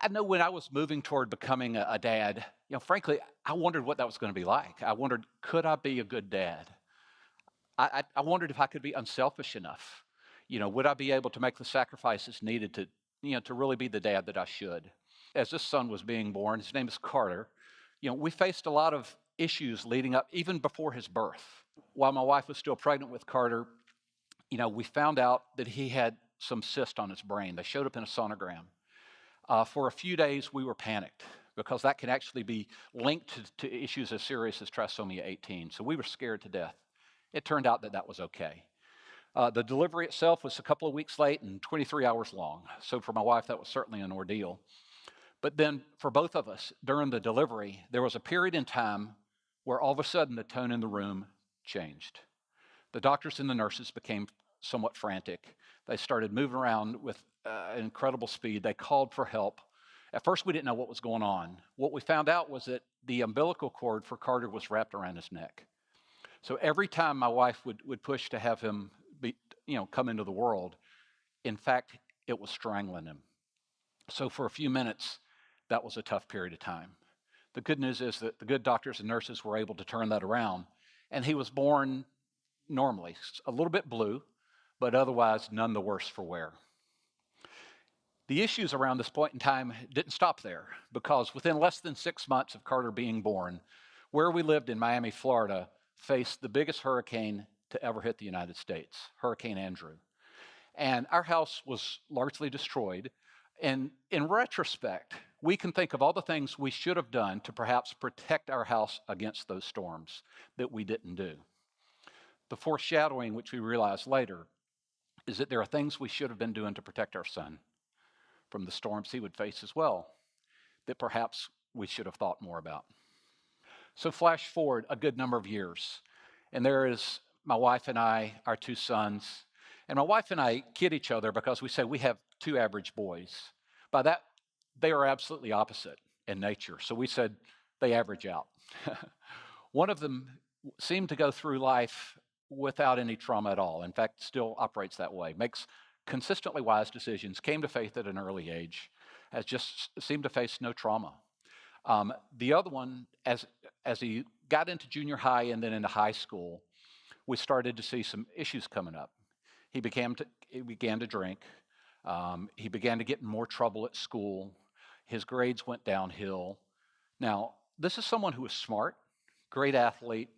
I know when I was moving toward becoming a dad, frankly, I wondered what that was going to be like. I wondered, could I be a good dad? I wondered if I could be unselfish enough. Would I be able to make the sacrifices needed to really be the dad that I should? As this son was being born, his name is Carter. We faced a lot of issues leading up, even before his birth. While my wife was still pregnant with Carter, we found out that he had some cyst on his brain. They showed up in a sonogram. For a few days, we were panicked because that can actually be linked to issues as serious as trisomy 18. So we were scared to death. It turned out that that was okay. The delivery itself was a couple of weeks late and 23 hours long. So for my wife, that was certainly an ordeal. But then for both of us, during the delivery, there was a period in time where all of a sudden the tone in the room changed. The doctors and the nurses became somewhat frantic. They started moving around with incredible speed. They called for help. At first, we didn't know what was going on. What we found out was that the umbilical cord for Carter was wrapped around his neck. So every time my wife would push to have him come into the world, in fact, it was strangling him. So for a few minutes, that was a tough period of time. The good news is that the good doctors and nurses were able to turn that around, and he was born normally, a little bit blue, but otherwise none the worse for wear. The issues around this point in time didn't stop there, because within less than 6 months of Carter being born, where we lived in Miami, Florida, faced the biggest hurricane to ever hit the United States, Hurricane Andrew. And our house was largely destroyed. And in retrospect, we can think of all the things we should have done to perhaps protect our house against those storms that we didn't do. The foreshadowing, which we realized later, is that there are things we should have been doing to protect our son from the storms he would face as well, that perhaps we should have thought more about. So flash forward a good number of years, and there is my wife and I, our two sons, and my wife and I kid each other because we say we have two average boys. By that, they are absolutely opposite in nature. So we said they average out. One of them seemed to go through life without any trauma at all. In fact, still operates that way, makes consistently wise decisions, came to faith at an early age, has just seemed to face no trauma. The other one, as he got into junior high and then into high school, we started to see some issues coming up. He began to drink. He began to get in more trouble at school. His grades went downhill. Now, this is someone who was smart, great athlete,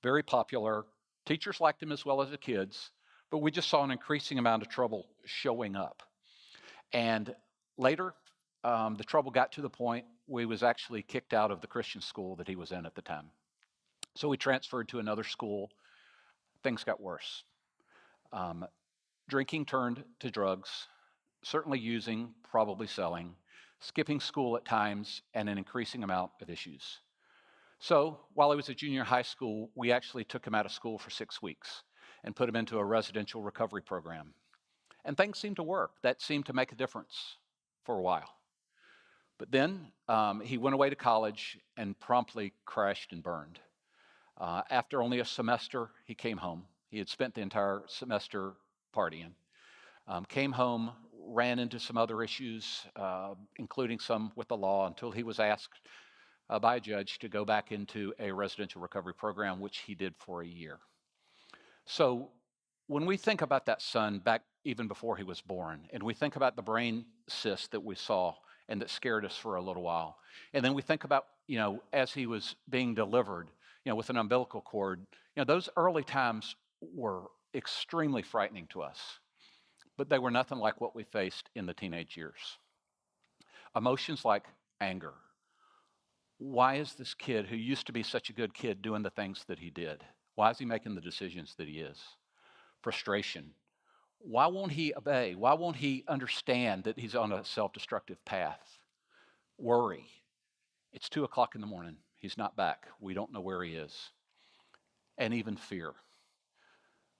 very popular. Teachers liked him as well as the kids, but we just saw an increasing amount of trouble showing up. And later, the trouble got to the point where he was actually kicked out of the Christian school that he was in at the time. So we transferred to another school. Things got worse. Drinking turned to drugs, certainly using, probably selling, skipping school at times, and an increasing amount of issues. So while he was at junior high school, we actually took him out of school for 6 weeks and put him into a residential recovery program. And things seemed to work. That seemed to make a difference for a while. But then he went away to college and promptly crashed and burned. After only a semester, he came home. He had spent the entire semester partying. Came home, ran into some other issues, including some with the law, until he was asked by a judge to go back into a residential recovery program, which he did for a year. So when we think about that son back even before he was born, and we think about the brain cyst that we saw and that scared us for a little while, and then we think about, as he was being delivered, with an umbilical cord, those early times were extremely frightening to us, but they were nothing like what we faced in the teenage years. Emotions like anger. Why is this kid who used to be such a good kid doing the things that he did? Why is he making the decisions that he is? Frustration. Why won't he obey? Why won't he understand that he's on a self-destructive path? Worry. It's 2 o'clock in the morning. He's not back. We don't know where he is. And even fear.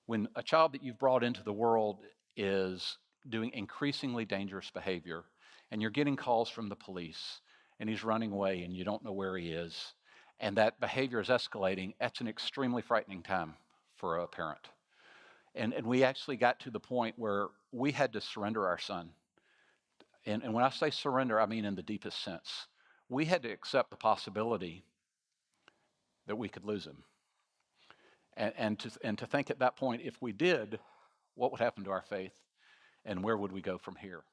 When a child that you've brought into the world is doing increasingly dangerous behavior, and you're getting calls from the police, and he's running away and you don't know where he is, and that behavior is escalating, that's an extremely frightening time for a parent. And we actually got to the point where we had to surrender our son. And when I say surrender, I mean in the deepest sense. We had to accept the possibility that we could lose him. And to think at that point, if we did, what would happen to our faith and where would we go from here?